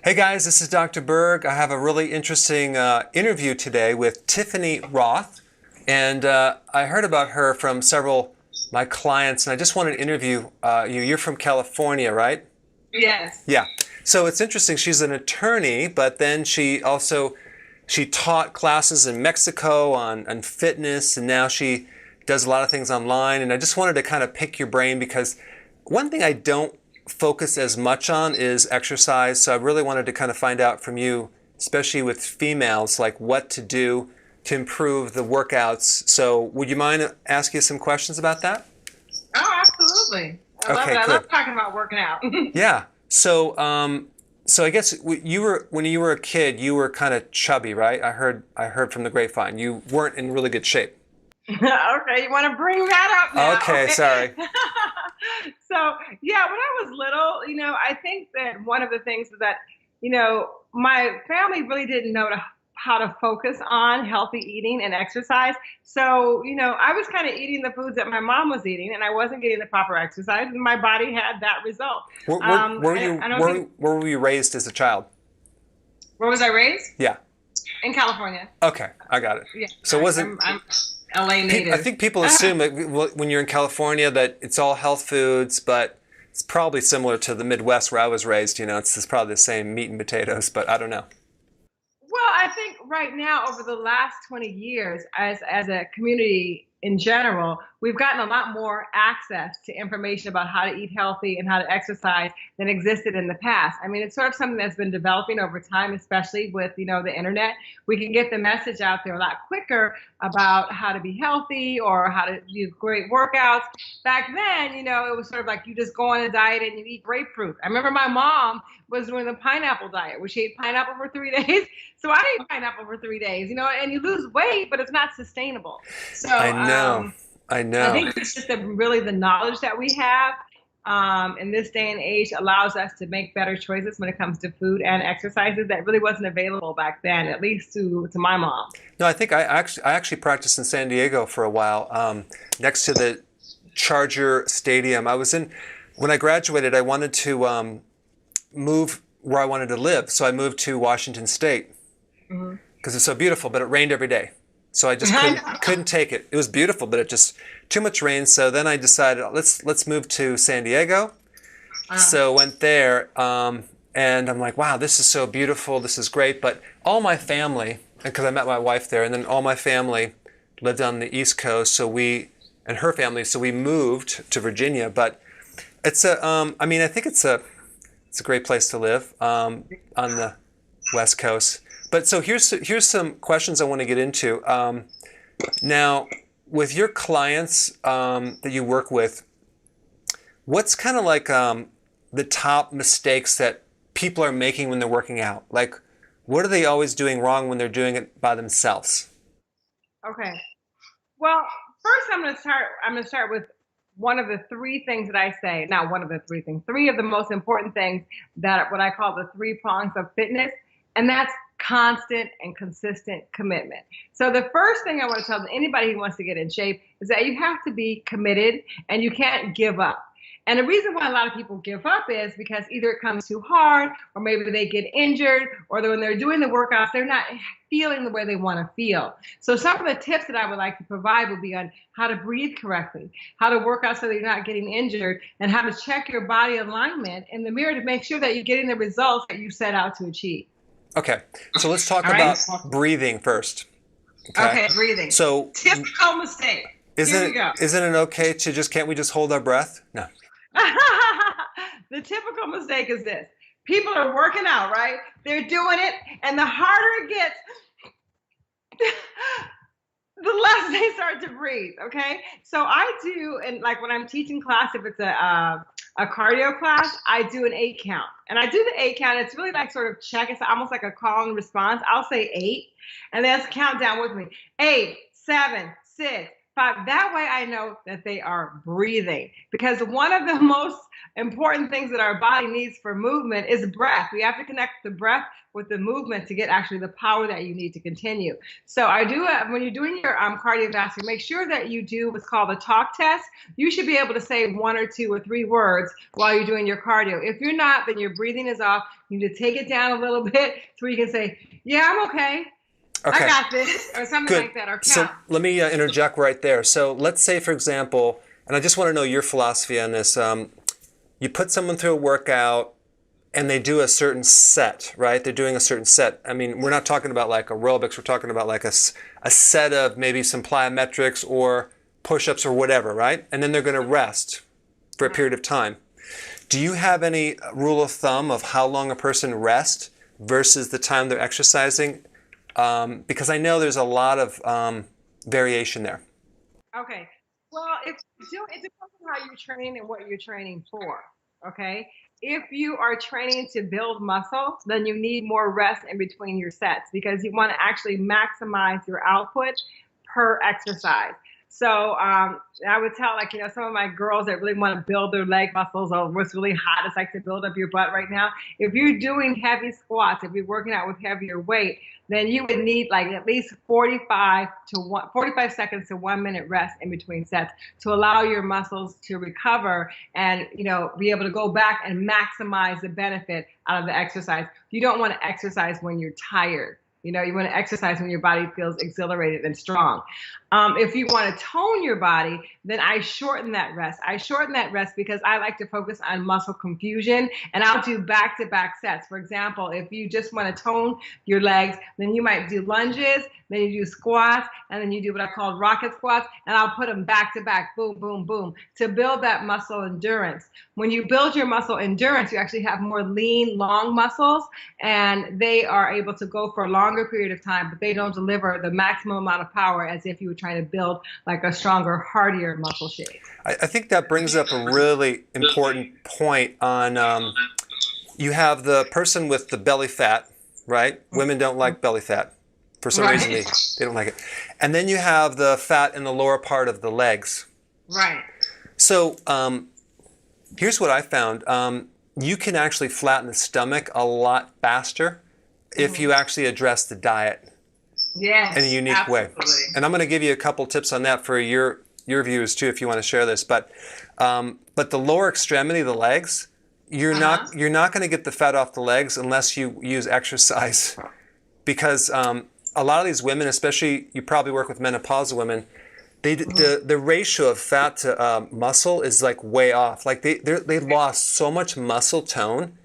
Hey guys, this is Dr. Berg. I have a really interesting interview today with Tiffany Roth, and I heard about her from several my clients, and I just wanted to interview you. You're from California, right? Yes. Yeah. So it's interesting. She's an attorney, but then she taught classes in Mexico on fitness, and now she does a lot of things online. And I just wanted to kind of pick your brain because one thing I don't focus as much on is exercise. So I really wanted to kind of find out from you, especially with females, like what to do to improve the workouts. So would you mind asking you some questions about that? Oh, absolutely. I love it. Okay, I good. love talking about working out. Yeah. So I guess you were when you were a kid, you were kind of chubby, right? I heard from the grapevine. You weren't in really good shape. Okay, you want to bring that up now? Okay, sorry. So, yeah, when I was little, I think that one of the things is that, my family really didn't know how to focus on healthy eating and exercise. So, I was kind of eating the foods that my mom was eating, and I wasn't getting the proper exercise, and my body had that result. I don't think, Where were you raised as a child? where was I raised? Yeah. In California. Okay, I got it. Yeah, So was it? I'm LA I native. think people assume that when you're in California that it's all health foods, but it's probably similar to the Midwest where I was raised. It's probably the same meat and potatoes, but I don't know. Well, I think right now, over the last 20 years, as a community in general, we've gotten a lot more access to information about how to eat healthy and how to exercise than existed in the past. I mean, it's sort of something that's been developing over time, especially with, the internet. We can get the message out there a lot quicker about how to be healthy or how to do great workouts. Back then, it was sort of like you just go on a diet and you eat grapefruit. I remember my mom was doing the pineapple diet, where she ate pineapple for 3 days. So I ate pineapple for 3 days, and you lose weight, but it's not sustainable. So I know. I I know. think it's just really the knowledge that we have in this day and age allows us to make better choices when it comes to food and exercises that really wasn't available back then, at least to my mom. No, I think I actually practiced in San Diego for a while, next to the Charger Stadium. When I graduated, I wanted to move where I wanted to live, so I moved to Washington State Hmm. because it's so beautiful, but it rained every day. So I just couldn't take it. It was beautiful, but it just too much rain. So then I decided let's move to San Diego. So went there, and I'm like, wow, this is so beautiful. This is great. But all my family, because I met my wife there, and then all my family lived on the East Coast. And her family, so we moved to Virginia. But I mean, I think it's a great place to live on the West Coast. But so here's some questions I want to get into. Now, with your clients that you work with, what's kind of like the top mistakes that people are making when they're working out? Like, what are they always doing wrong when they're doing it by themselves? Okay. Well, first I'm going to start with one of the three things that I say, not one of the three things, three of the most important things that what I call the three prongs of fitness, and that's constant and consistent commitment. So the first thing I want to tell anybody who wants to get in shape is that you have to be committed and you can't give up. And the reason why a lot of people give up is because either it comes too hard, or maybe they get injured, or when they're doing the workouts, they're not feeling the way they want to feel. So some of the tips that I would like to provide would be on how to breathe correctly, how to work out so that you're not getting injured, and how to check your body alignment in the mirror to make sure that you're getting the results that you set out to achieve. Okay, so let's talk All right? about breathing first. Okay, Okay, breathing. so Typical mistake. Here we go. isn't it okay to can't we just hold our breath? No. The typical mistake is this. People are working out, right? They're doing it, and the harder it gets, the less they start to breathe, okay? So I do, and like when I'm teaching class, if it's a cardio class, I do an 8 count. And I do the 8 count. It's really like sort of check. It's almost like a call and response. I'll say 8, and let's count down with me. 8, 7, 6, 5. That way I know that they are breathing, because one of the most important things that our body needs for movement is breath. We have to connect the breath with the movement to get actually the power that you need to continue. So I do, when you're doing your cardiovascular, make sure that you do what's called a talk test. You should be able to say 1 or 2 or 3 words while you're doing your cardio. If you're not, then your breathing is off. You need to take it down a little bit so you can say, yeah, I'm okay. Okay. I got this, or something Good. like that, or count. So let me interject right there. So let's say, for example, and I just want to know your philosophy on this. You put someone through a workout and they do a certain set, right? They're doing a certain set. I mean, we're not talking about like aerobics. We're talking about like a set of maybe some plyometrics or push-ups or whatever, right? And then they're going to rest for a period of time. Do you have any rule of thumb of how long a person rests versus the time they're exercising? Because I know there's a lot of variation there. Okay. Well, it depends on how you're training and what you're training for. Okay. If you are training to build muscle, then you need more rest in between your sets, because you want to actually maximize your output per exercise. So I would tell, like, some of my girls that really want to build their leg muscles, or what's really hot is like to build up your butt right now. If you're doing heavy squats, if you're working out with heavier weight, then you would need like at least 45 seconds to 1 minute rest in between sets to allow your muscles to recover and, be able to go back and maximize the benefit out of the exercise. You don't want to exercise when you're tired. You want to exercise when your body feels exhilarated and strong. If you want to tone your body, then I shorten that rest. I shorten that rest because I like to focus on muscle confusion, and I'll do back-to-back sets. For example, if you just want to tone your legs, then you might do lunges, then you do squats, and then you do what I call rocket squats, and I'll put them back-to-back, boom, boom, boom, to build that muscle endurance. When you build your muscle endurance, you actually have more lean, long muscles, and they are able to go for a longer period of time, but they don't deliver the maximum amount of power as if you were trying to build like a stronger, hardier muscle shape. I think that brings up a really important point on, you have the person with the belly fat, right? Women don't like belly fat. For some reason, they don't like it. And then you have the fat in the lower part of the legs. Right. So here's what I found. You can actually flatten the stomach a lot faster if you actually address the diet in a unique way. And I'm going to give you a couple tips on that for your viewers too, if you want to share this. But the lower extremity, the legs, you're not going to get the fat off the legs unless you use exercise, because a lot of these women, especially, you probably work with menopausal women, the ratio of fat to muscle is like way off. Like they lost so much muscle tone,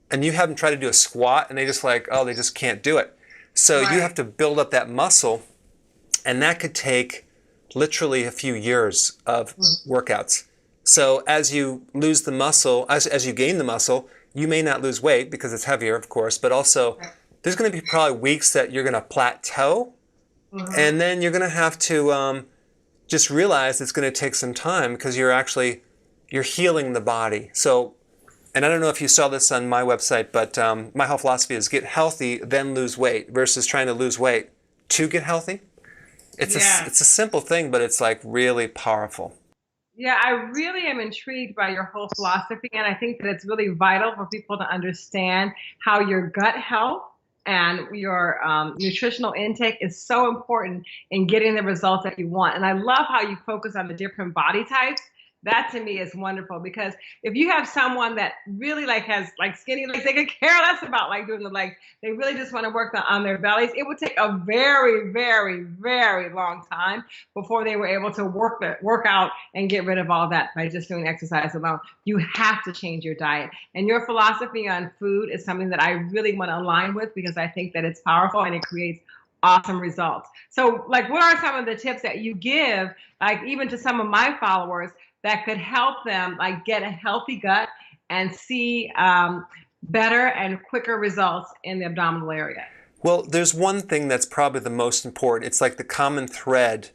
and you have them try to do a squat and they just can't do it. So you have to build up that muscle, and that could take literally a few years of workouts. So as you lose the muscle, as you gain the muscle, you may not lose weight because it's heavier, of course, but also there's going to be probably weeks that you're going to plateau, and then you're going to have to just realize it's going to take some time because you're healing the body. So, and I don't know if you saw this on my website, but my whole philosophy is get healthy, then lose weight, versus trying to lose weight to get healthy. It's a simple thing, but it's like really powerful. Yeah, I really am intrigued by your whole philosophy, and I think that it's really vital for people to understand how your gut health and your nutritional intake is so important in getting the results that you want. And I love how you focus on the different body types. That to me is wonderful, because if you have someone that really has skinny legs, they could care less about doing the legs. They really just want to work on their bellies. It would take a very, very, very long time before they were able to work out and get rid of all that by just doing exercise alone. You have to change your diet. And your philosophy on food is something that I really want to align with, because I think that it's powerful and it creates awesome results. So what are some of the tips that you give, even to some of my followers, that could help them get a healthy gut and see better and quicker results in the abdominal area? Well, there's one thing that's probably the most important. It's like the common thread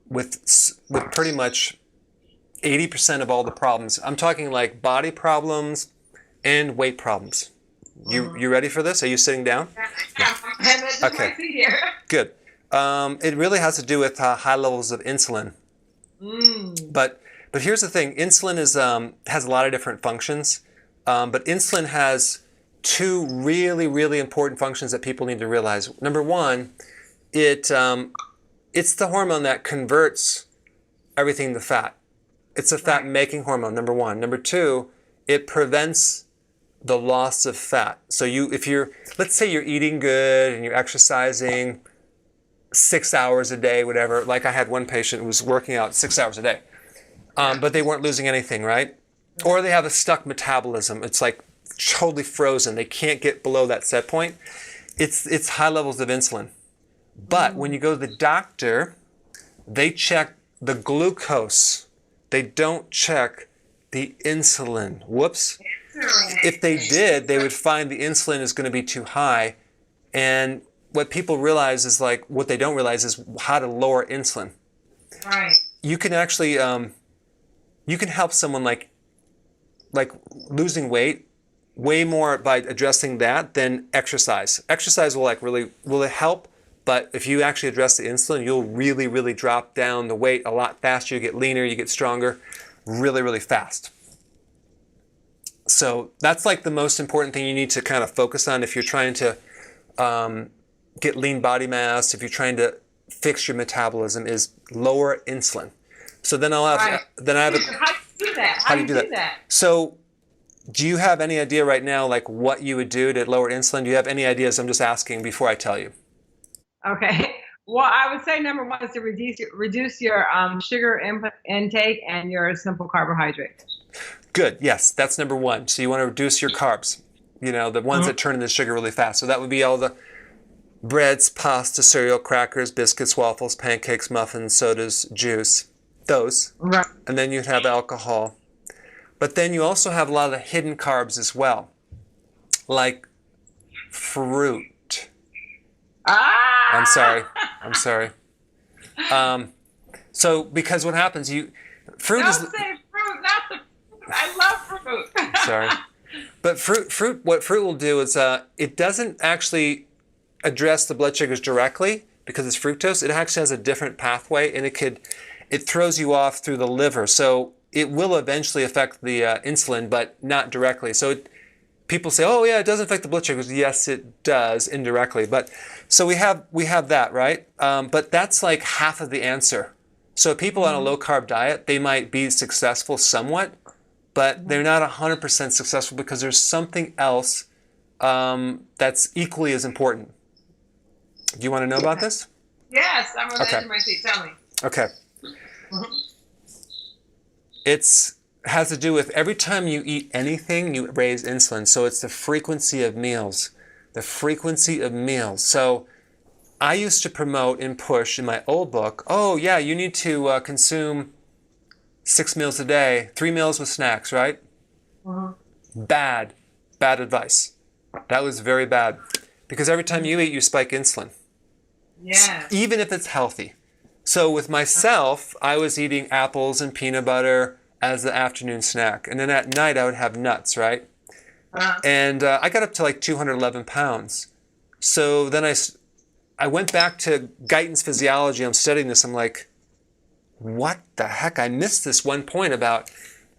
with pretty much 80% of all the problems. I'm talking like body problems and weight problems. You ready for this? Are you sitting down? Yeah. Okay. Good. It really has to do with high levels of insulin. But here's the thing: insulin is has a lot of different functions, but insulin has two really important functions that people need to realize. Number one, it's the hormone that converts everything to fat. It's a fat-making hormone. Number one. Number two, it prevents the loss of fat. So let's say you're eating good and you're exercising 6 hours a day, whatever. Like I had one patient who was working out 6 hours a day, but they weren't losing anything, right? Or they have a stuck metabolism. It's like totally frozen. They can't get below that set point. It's high levels of insulin. But when you go to the doctor, they check the glucose. They don't check the insulin. Whoops. If they did, they would find the insulin is going to be too high. And what people realize is what they don't realize is how to lower insulin. Right. You can actually, you can help someone like losing weight way more by addressing that than exercise. Exercise will help, but if you actually address the insulin, you'll really drop down the weight a lot faster. You get leaner, you get stronger, really fast. So that's like the most important thing you need to kind of focus on if you're trying to get lean body mass, if you're trying to fix your metabolism, is lower insulin. So then I have How do you do that? How do you do that? So do you have any idea right now like what you would do to lower insulin? Do you have any ideas? I'm just asking before I tell you. Okay. Well, I would say number one is to reduce your sugar intake and your simple carbohydrates. Good. Yes, that's number one. So you want to reduce your carbs, the ones that turn into sugar really fast. So that would be all the breads, pasta, cereal, crackers, biscuits, waffles, pancakes, muffins, sodas, juice, those. Right. And then you'd have alcohol. But then you also have a lot of the hidden carbs as well, like fruit. I'm sorry. So because what happens, fruit Don't is... say fruit, not the fruit. I love fruit. Sorry. But what fruit will do is it doesn't actually address the blood sugars directly because it's fructose. It actually has a different pathway, and it throws you off through the liver. So it will eventually affect the insulin, but not directly. So people say, oh yeah, it doesn't affect the blood sugars. Yes, it does indirectly. But so we have that, right? But that's like half of the answer. So people on a low carb diet, they might be successful somewhat, but they're not 100% successful because there's something else that's equally as important. Do you want to know about this? Yes, I'm on the edge of my seat. Tell me. Okay. It has to do with every time you eat anything, you raise insulin. So it's the frequency of meals. The frequency of meals. So I used to promote and push in my old book, oh yeah, you need to consume 6 meals a day, 3 meals with snacks, right? Bad advice. That was very bad. Because every time you eat, you spike insulin. Yeah. Even if it's healthy. So with myself, I was eating apples and peanut butter as the afternoon snack. And then at night, I would have nuts, right? And I got up to like 211 pounds. So then I went back to Guyton's physiology. I'm studying this. I'm like, what the heck? I missed this one point about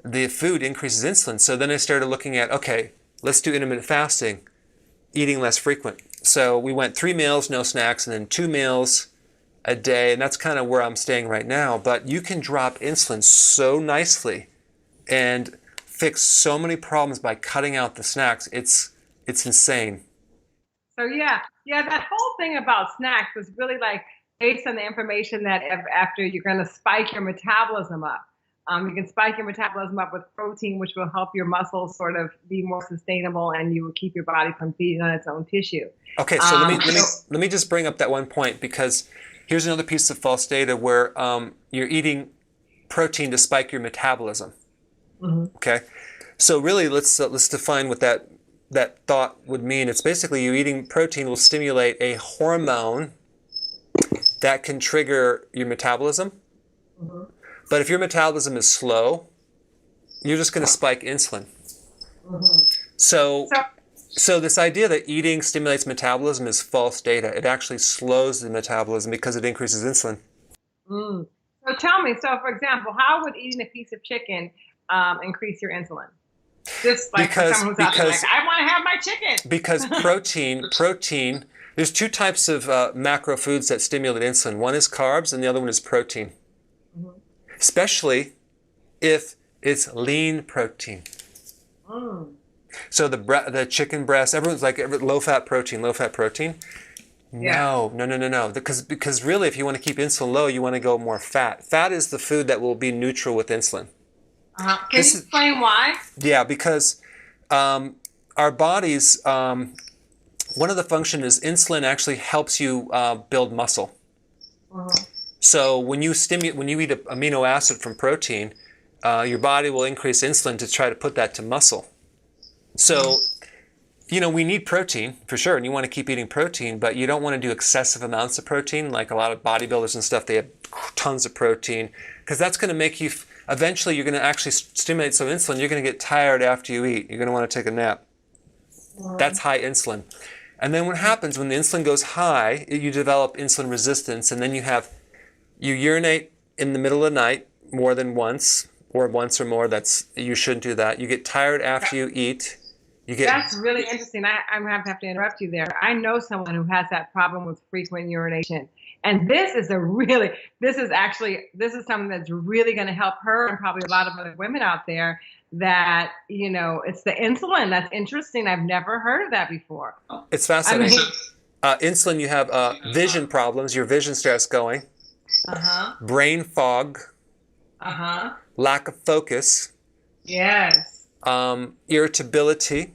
the food increases insulin. So then I started looking at, okay, let's do intermittent fasting, eating less frequent. So we went 3 meals, no snacks, and then 2 meals a day. And that's kind of where I'm staying right now. But you can drop insulin so nicely and fix so many problems by cutting out the snacks. It's insane. So yeah, that whole thing about snacks was really like based on the information that after you're going to spike your metabolism up. You can spike your metabolism up with protein, which will help your muscles sort of be more sustainable, and you will keep your body from feeding on its own tissue. Okay, so let me just bring up that one point, because here's another piece of false data where you're eating protein to spike your metabolism. Okay, so really let's define what that thought would mean. It's basically you eating protein will stimulate a hormone that can trigger your metabolism. But if your metabolism is slow, you're just going to spike insulin. So So this idea that eating stimulates metabolism is false data. It actually slows the metabolism because it increases insulin. Mm. So tell me, so for example, how would eating a piece of chicken increase your insulin? Just like for someone who's out there like, I want to have my chicken. Because protein, there's two types of macro foods that stimulate insulin. One is carbs and the other one is protein. Mm-hmm. Especially if it's lean protein. Mm. So the chicken breast, everyone's like low-fat protein, low-fat protein. No. Because really, if you want to keep insulin low, you want to go more fat. Fat is the food that will be neutral with insulin. Can you explain why? Yeah, because our bodies, one of the functions is insulin actually helps you build muscle. Uh-huh. So when you eat an amino acid from protein, your body will increase insulin to try to put that to muscle. So, we need protein for sure, and you want to keep eating protein, but you don't want to do excessive amounts of protein, like a lot of bodybuilders and stuff. They have tons of protein, because that's going to make you, eventually you're going to actually stimulate some insulin. You're going to get tired after you eat. You're going to want to take a nap. That's high insulin. And then what happens when the insulin goes high, you develop insulin resistance, and then you urinate in the middle of the night more than once, or once or more. You shouldn't do that. You get tired after you eat. That's really interesting. I'm going to have to interrupt you there. I know someone who has that problem with frequent urination. And this is something that's really going to help her and probably a lot of other women out there that, it's the insulin. That's interesting. I've never heard of that before. It's fascinating. Insulin, you have vision problems. Your vision starts going. Uh-huh. Brain fog. Uh-huh. Lack of focus. Yes. Irritability.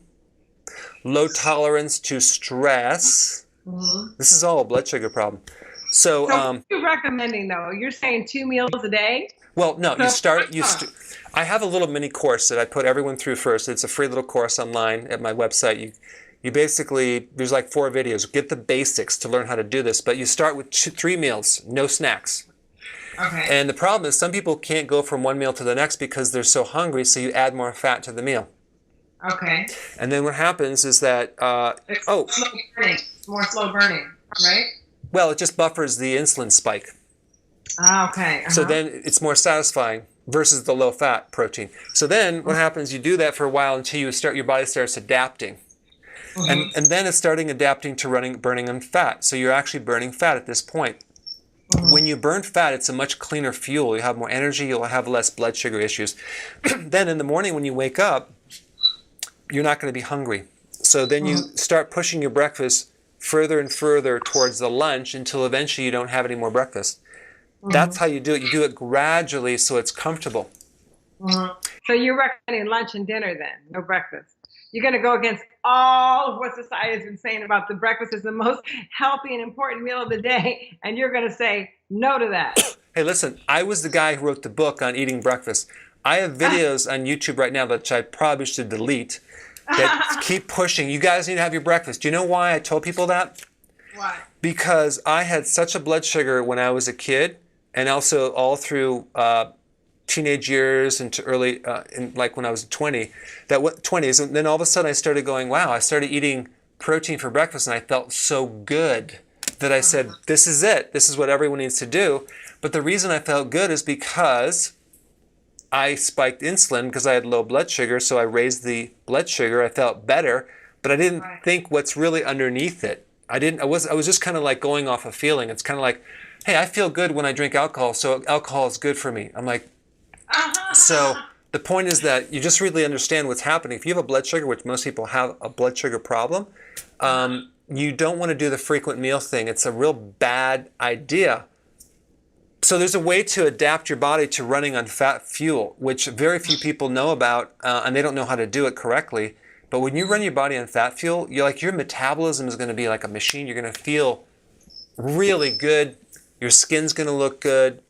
Low tolerance to stress. Mm-hmm. This is all a blood sugar problem. So what are you recommending though? You're saying 2 meals a day? Well, no. I have a little mini course that I put everyone through first. It's a free little course online at my website. You basically, there's like 4 videos. Get the basics to learn how to do this, but you start with 3 meals, no snacks. Okay. And the problem is some people can't go from one meal to the next because they're so hungry, so you add more fat to the meal. Okay. And then what happens is that it's slow burning. It's more slow burning, right? Well, it just buffers the insulin spike. Okay. Uh-huh. So then it's more satisfying versus the low-fat protein. So then what happens? You do that for a while until your body starts adapting, and then it's starting adapting to burning on fat. So you're actually burning fat at this point. When you burn fat, it's a much cleaner fuel. You have more energy. You'll have less blood sugar issues. Then in the morning when you wake up, you're not going to be hungry. So then you start pushing your breakfast further and further towards the lunch until eventually you don't have any more breakfast. That's how you do it. You do it gradually so it's comfortable. So you're recommending lunch and dinner then, no breakfast. You're going to go against all of what society has been saying about the breakfast is the most healthy and important meal of the day, and you're going to say no to that. Hey, listen, I was the guy who wrote the book on eating breakfast. I have videos on YouTube right now that I probably should delete that keep pushing. You guys need to have your breakfast. Do you know why I told people that? Why? Because I had such a blood sugar when I was a kid, and also all through teenage years into early, like when I was 20, 20s, and then all of a sudden I started going, wow, I started eating protein for breakfast, and I felt so good that I said, this is it. This is what everyone needs to do. But the reason I felt good is because I spiked insulin because I had low blood sugar, so I raised the blood sugar. I felt better, but I didn't think what's really underneath it. I was just kind of like going off a feeling. It's kind of like, hey, I feel good when I drink alcohol, so alcohol is good for me. I'm like, so the point is that you just really understand what's happening. If you have a blood sugar, which most people have a blood sugar problem, you don't want to do the frequent meal thing. It's a real bad idea. So there's a way to adapt your body to running on fat fuel, which very few people know about, and they don't know how to do it correctly. But when you run your body on fat fuel, your metabolism is going to be like a machine. You're going to feel really good. Your skin's going to look good.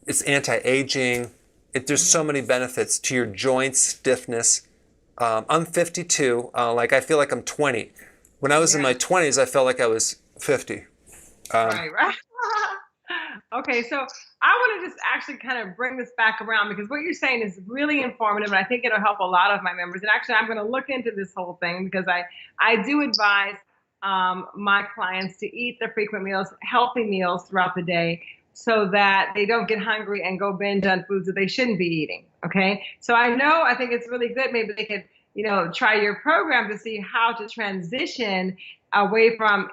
It's anti-aging. There's so many benefits to your joints, stiffness. I'm 52. I feel like I'm 20. When I was in my 20s, I felt like I was 50. Right. Okay, so I want to just actually kind of bring this back around because what you're saying is really informative, and I think it'll help a lot of my members. And actually, I'm going to look into this whole thing because I do advise my clients to eat their frequent meals, healthy meals throughout the day, so that they don't get hungry and go binge on foods that they shouldn't be eating. Okay, so I think it's really good. Maybe they could, try your program to see how to transition away from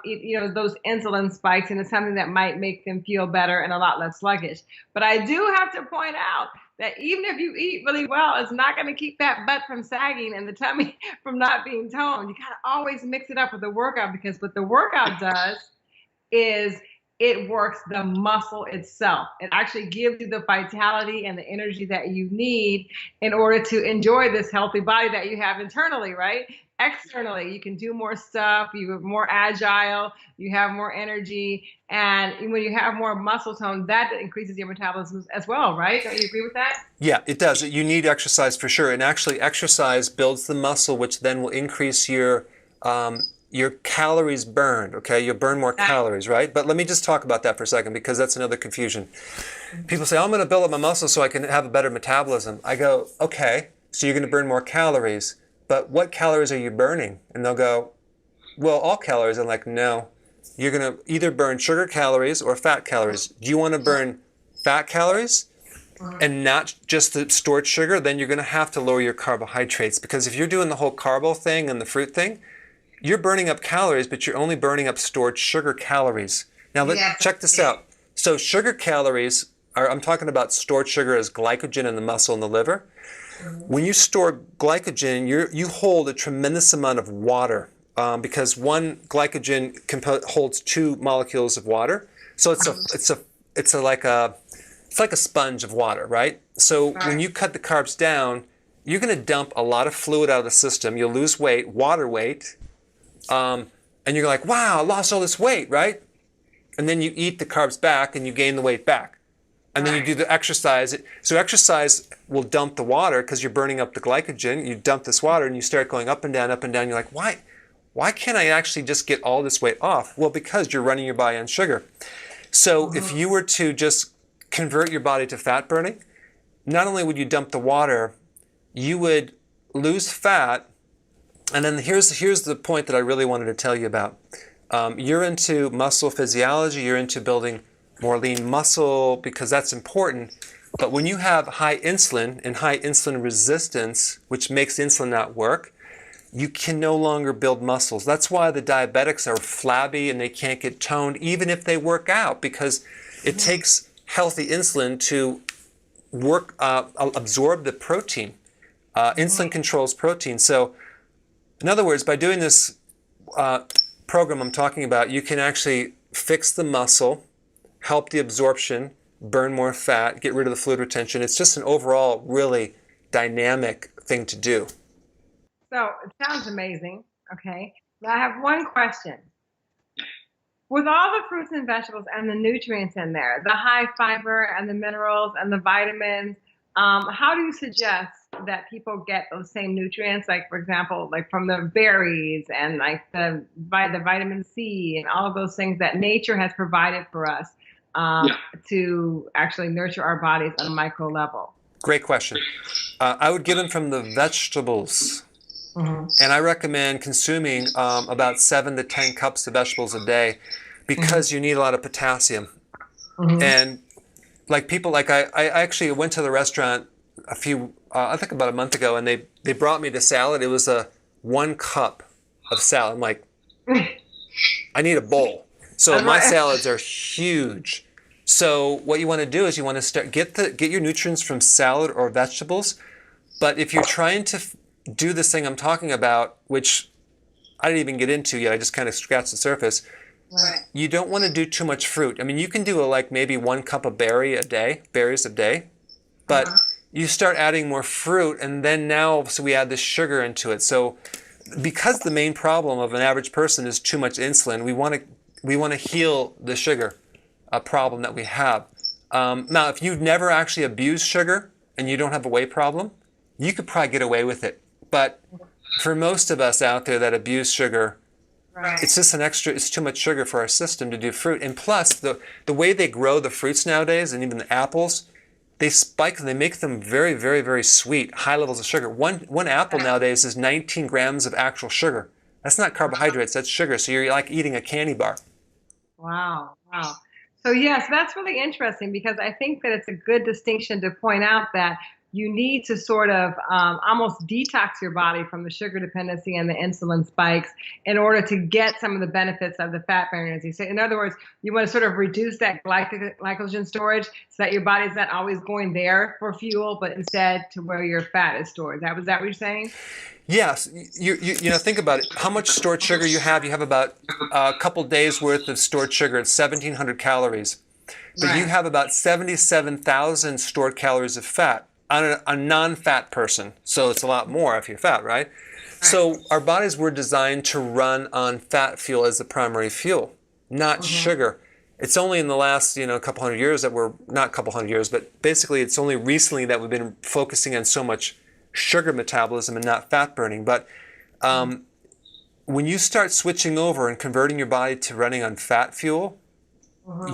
those insulin spikes into something that might make them feel better and a lot less sluggish. But I do have to point out that even if you eat really well, it's not going to keep that butt from sagging and the tummy from not being toned. You got to always mix it up with the workout, because what the workout does is it works the muscle itself. It actually gives you the vitality and the energy that you need in order to enjoy this healthy body that you have internally, right? Externally, you can do more stuff, you're more agile, you have more energy, and when you have more muscle tone, that increases your metabolism as well, right? Don't you agree with that? Yeah, it does. You need exercise for sure, and actually exercise builds the muscle, which then will increase your calories burned. Okay, you'll burn more calories, right? But let me just talk about that for a second, because that's another confusion. People say, I'm going to build up my muscle so I can have a better metabolism. I go, okay, so you're going to burn more calories, but what calories are you burning? And they'll go, well, all calories. I'm like, no, you're going to either burn sugar calories or fat calories. Do you want to burn fat calories and not just the stored sugar? Then you're going to have to lower your carbohydrates, because if you're doing the whole carbo thing and the fruit thing, you're burning up calories, but you're only burning up stored sugar calories. Now, check this out. So sugar calories I'm talking about stored sugar as glycogen in the muscle and the liver. When you store glycogen, you hold a tremendous amount of water, because one glycogen holds 2 molecules of water. So it's like a sponge of water, right? So when you cut the carbs down, you're going to dump a lot of fluid out of the system. You'll lose weight, water weight, and you're like, wow, I lost all this weight, right? And then you eat the carbs back and you gain the weight back. And then you do the exercise. So exercise will dump the water because you're burning up the glycogen. You dump this water and you start going up and down, up and down. You're like, why can't I actually just get all this weight off? Well, because you're running your body on sugar. So if you were to just convert your body to fat burning, not only would you dump the water, you would lose fat. And then here's the point that I really wanted to tell you about. You're into muscle physiology. You're into building more lean muscle because that's important. But when you have high insulin and high insulin resistance, which makes insulin not work, you can no longer build muscles. That's why the diabetics are flabby and they can't get toned even if they work out, because it takes healthy insulin to absorb the protein. Insulin controls protein. So in other words, by doing this program I'm talking about, you can actually fix the muscle, help the absorption, burn more fat, get rid of the fluid retention. It's just an overall really dynamic thing to do. So it sounds amazing. Okay. Now I have one question. With all the fruits and vegetables and the nutrients in there, the high fiber and the minerals and the vitamins, how do you suggest that people get those same nutrients? Like, for example, like from the berries and like the vitamin C and all of those things that nature has provided for us to actually nurture our bodies on a micro level? Great question. I would get them from the vegetables. And I recommend consuming about 7 to 10 cups of vegetables a day, because you need a lot of potassium. And like people, like I actually went to the restaurant I think about a month ago, and they brought me the salad. It was 1 cup of salad. I'm like, I need a bowl. So my salads are huge. So what you want to do is you want to get your nutrients from salad or vegetables. But if you're trying to do this thing I'm talking about, which I didn't even get into yet, I just kind of scratched the surface. Right. You don't want to do too much fruit. I mean, you can do like maybe 1 cup of berries a day, but you start adding more fruit, and then so we add this sugar into it. So because the main problem of an average person is too much insulin, we want to heal the sugar problem that we have. Now, if you've never actually abused sugar and you don't have a weight problem, you could probably get away with it. But for most of us out there that abuse sugar, Right. It's just it's too much sugar for our system to do fruit. And plus, the way they grow the fruits nowadays, and even the apples, they spike them, they make them very, very, very sweet, high levels of sugar. One apple nowadays is 19 grams of actual sugar. That's not carbohydrates, that's sugar. So you're like eating a candy bar. Wow. Wow. So yes, that's really interesting because I think that it's a good distinction to point out that you need to sort of almost detox your body from the sugar dependency and the insulin spikes in order to get some of the benefits of the fat burning, as you say. In other words, you want to sort of reduce that glycogen storage so that your body's not always going there for fuel, but instead to where your fat is stored. Was that what you're saying? Yes, you know, think about it. How much stored sugar you have? You have about a couple days worth of stored sugar at 1,700 calories. But you have about 77,000 stored calories of fat on a non-fat person. So it's a lot more if you're fat, right? So our bodies were designed to run on fat fuel as the primary fuel, not sugar. It's only in the last, couple hundred years that not a couple hundred years, but basically it's only recently that we've been focusing on so much sugar metabolism and not fat burning. But when you start switching over and converting your body to running on fat fuel,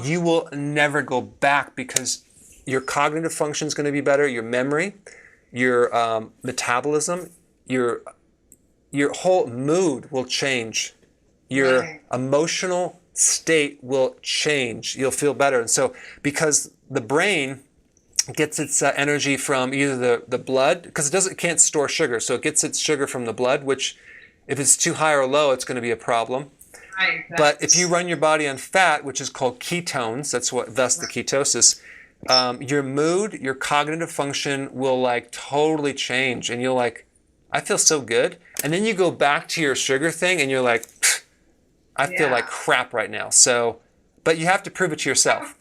you will never go back because your cognitive function is going to be better, your memory, your metabolism, your whole mood will change. Your emotional state will change. You'll feel better. And so because the brain gets its energy from either the blood, because it can't store sugar, so it gets its sugar from the blood, which if it's too high or low, it's going to be a problem. Right, exactly. But if you run your body on fat, which is called ketones, thus the ketosis, your mood, your cognitive function will like totally change, and you'll like, I feel so good. And then you go back to your sugar thing, and you're like, I feel like crap right now. So, but you have to prove it to yourself.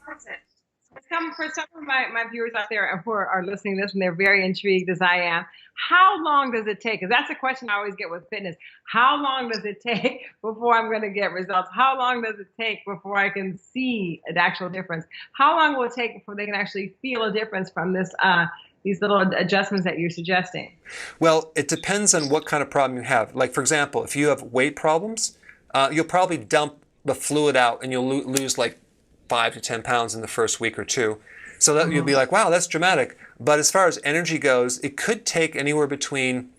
For some of my viewers out there who are listening to this and they're very intrigued as I am, how long does it take? Because that's a question I always get with fitness. How long does it take before I'm going to get results? How long does it take before I can see an actual difference? How long will it take before they can actually feel a difference from these little adjustments that you're suggesting? Well, it depends on what kind of problem you have. Like, for example, if you have weight problems, you'll probably dump the fluid out and you'll lose like 5 to 10 pounds in the first week or two. So that you'll be like, wow, that's dramatic. But as far as energy goes, it could take anywhere between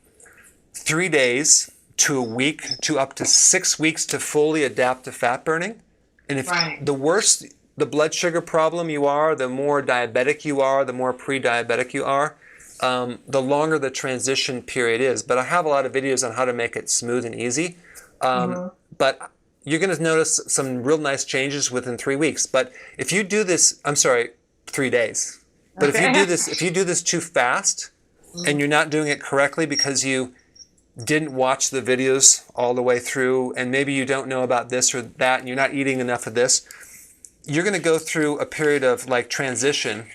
3 days to a week to up to 6 weeks to fully adapt to fat burning. And if the worse the blood sugar problem you are, the more diabetic you are, the more pre-diabetic you are, the longer the transition period is. But I have a lot of videos on how to make it smooth and easy. But you're going to notice some real nice changes within 3 weeks. But if you do this, 3 days. But if you do this too fast and you're not doing it correctly because you didn't watch the videos all the way through and maybe you don't know about this or that and you're not eating enough of this, you're going to go through a period of like transition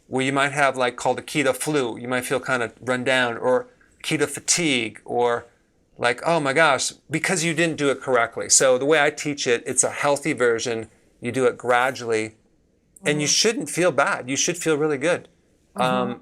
where you might have like called a keto flu. You might feel kind of run down, or keto fatigue, or like, oh my gosh, because you didn't do it correctly. So the way I teach it, it's a healthy version. You do it gradually, and you shouldn't feel bad. You should feel really good. And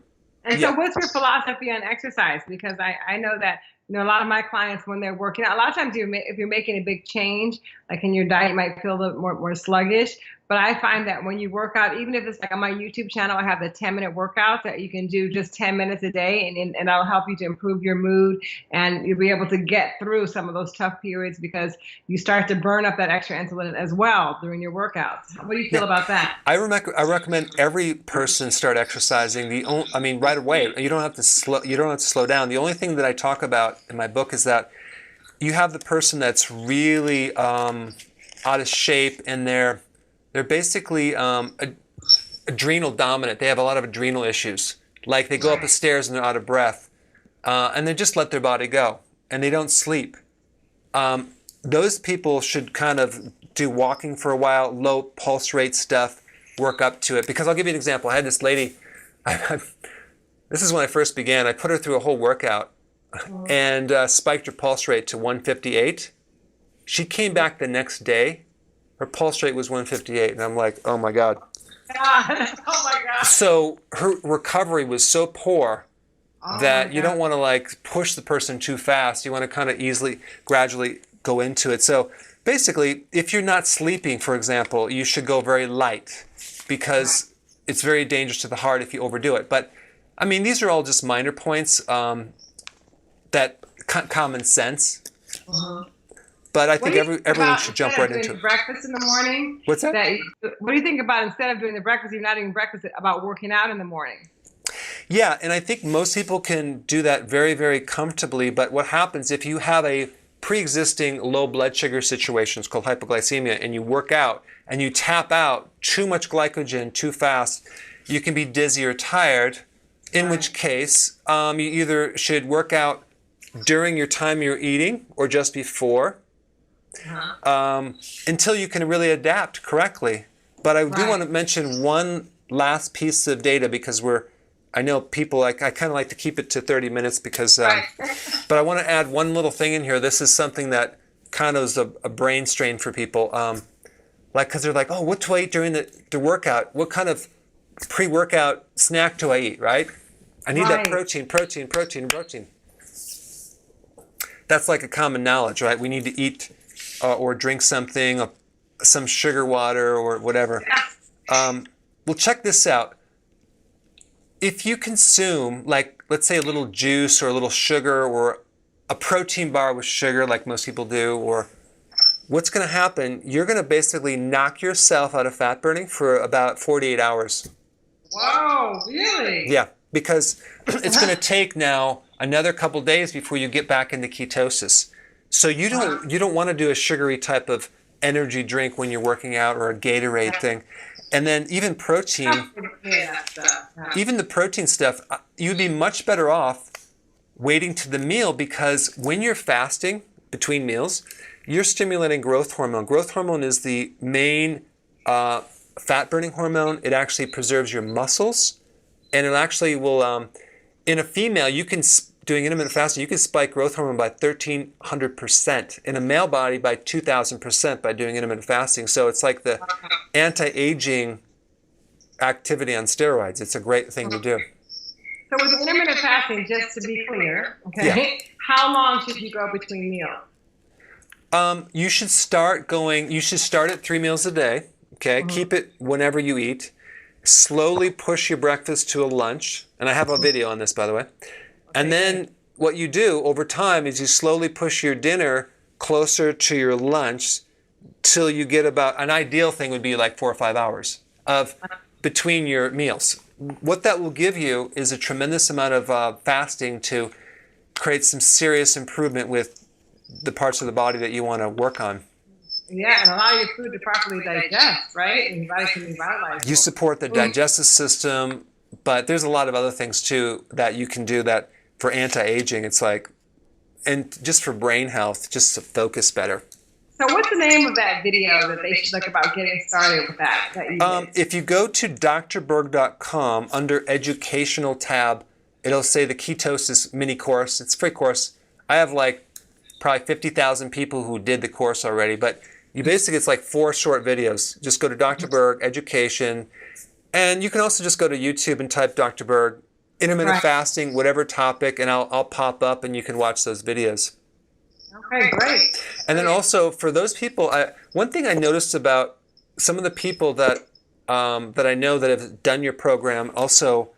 so what's your philosophy on exercise? Because I know that a lot of my clients, when they're working out, a lot of times if you're making a big change, like in your diet, you might feel a little more sluggish. But I find that when you work out, even if it's like on my YouTube channel, I have the 10-minute workouts that you can do just 10 minutes a day, and that'll help you to improve your mood, and you'll be able to get through some of those tough periods because you start to burn up that extra insulin as well during your workouts. What do you feel about that? I recommend every person start exercising. Right away. You don't have to slow down. The only thing that I talk about in my book is that you have the person that's really out of shape and they're basically adrenal dominant. They have a lot of adrenal issues. Like they go up the stairs and they're out of breath. And they just let their body go. And they don't sleep. Those people should kind of do walking for a while, low pulse rate stuff, work up to it. Because I'll give you an example. I had this lady, this is when I first began. I put her through a whole workout and spiked her pulse rate to 158. She came back the next day. Her pulse rate was 158, and I'm like, oh my God. Oh my God. So her recovery was so poor that you don't want to like push the person too fast. You want to kind of gradually go into it. So basically, if you're not sleeping, for example, you should go very light because it's very dangerous to the heart if you overdo it. But I mean, these are all just minor points that common sense. But I think everyone should jump right into it. Breakfast in the morning. What's that? What do you think about instead of doing the breakfast, you're not eating breakfast, about working out in the morning? Yeah, and I think most people can do that very, very comfortably. But what happens if you have a pre-existing low blood sugar situation, it's called hypoglycemia, and you work out and you tap out too much glycogen too fast, you can be dizzy or tired, in which case you either should work out during your time you're eating or just before, until you can really adapt correctly. But I do want to mention one last piece of data because I know people, I kind of like to keep it to 30 minutes because, but I want to add one little thing in here. This is something that kind of is a brain strain for people. Because they're like, oh, what do I eat during the workout? What kind of pre-workout snack do I eat, right? I need that protein. That's like a common knowledge, right? We need to eat or drink something, some sugar water or whatever. Well, check this out. If you consume, like, let's say a little juice or a little sugar or a protein bar with sugar like most people do, or what's going to happen, you're going to basically knock yourself out of fat burning for about 48 hours. Whoa, really? Yeah, because it's going to take now another couple days before you get back into ketosis. So you don't want to do a sugary type of energy drink when you're working out or a Gatorade thing. And then even protein, even the protein stuff, you'd be much better off waiting to the meal because when you're fasting between meals, you're stimulating growth hormone. Growth hormone is the main fat-burning hormone. It actually preserves your muscles, and it actually will, in a female, doing intermittent fasting, you can spike growth hormone by 1,300%. In a male body, by 2,000% by doing intermittent fasting. So it's like the anti-aging activity on steroids. It's a great thing to do. So with intermittent fasting, just to be clear, how long should you go between meals? You should start at 3 meals a day. Okay, keep it whenever you eat. Slowly push your breakfast to a lunch, and I have a video on this, by the way. And then what you do over time is you slowly push your dinner closer to your lunch till you get about, an ideal thing would be like 4 or 5 hours of between your meals. What that will give you is a tremendous amount of fasting to create some serious improvement with the parts of the body that you want to work on. Yeah, and allow your food to properly digest, right? And your body can revitalize. You support the digestive system, but there's a lot of other things too that you can do that for anti-aging. It's like, and just for brain health, just to focus better. So what's the name of that video that they should look about getting started with that you did? If you go to drberg.com under educational tab, it'll say the ketosis mini course. It's a free course. I have like probably 50,000 people who did the course already, but it's like 4 short videos. Just go to Dr. Berg, education, and you can also just go to YouTube and type Dr. Berg, intermittent fasting, whatever topic, and I'll pop up and you can watch those videos. Okay, great. And then also for those people, one thing I noticed about some of the people that I know that have done your program, also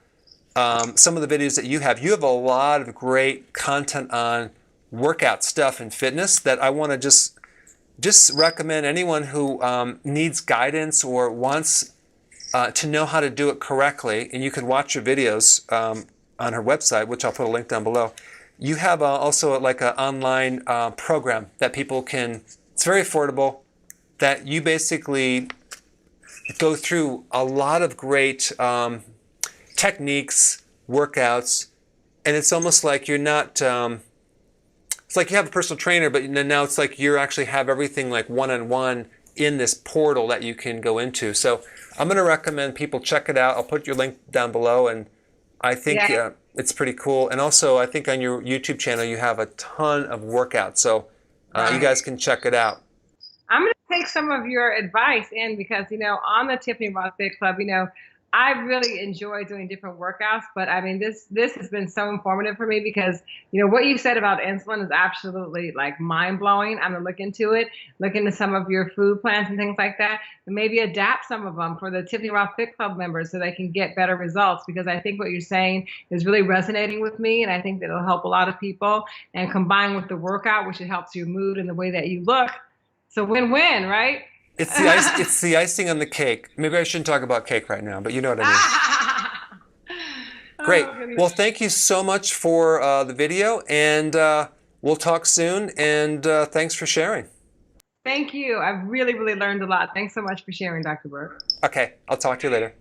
some of the videos that you have a lot of great content on workout stuff and fitness that I want to just recommend anyone who needs guidance or wants to know how to do it correctly. And you can watch your videos on her website, which I'll put a link down below. You have also like an online program that people can, it's very affordable, that you basically go through a lot of great techniques, workouts, and it's almost like you're not, it's like you have a personal trainer, but now it's like you actually have everything like one-on-one in this portal that you can go into. So I'm going to recommend people check it out. I'll put your link down below, and I think it's pretty cool. And also, I think on your YouTube channel, you have a ton of workouts. So you guys can check it out. I'm going to take some of your advice in because, on the Tiffany Ross Fit Club, I really enjoy doing different workouts, but I mean, this has been so informative for me because what you said about insulin is absolutely like mind blowing. I'm gonna look into it, look into some of your food plans and things like that, and maybe adapt some of them for the Tiffany Rothe Fit Club members so they can get better results. Because I think what you're saying is really resonating with me, and I think that it'll help a lot of people. And combined with the workout, which it helps your mood and the way that you look, so win-win, right? It's the ice. It's the icing on the cake. Maybe I shouldn't talk about cake right now, but you know what I mean. Great. Oh, Well, thank you so much for the video, and we'll talk soon. And thanks for sharing. thank you. I've really, really learned a lot. Thanks so much for sharing, Dr. Berg. Okay, I'll talk to you later.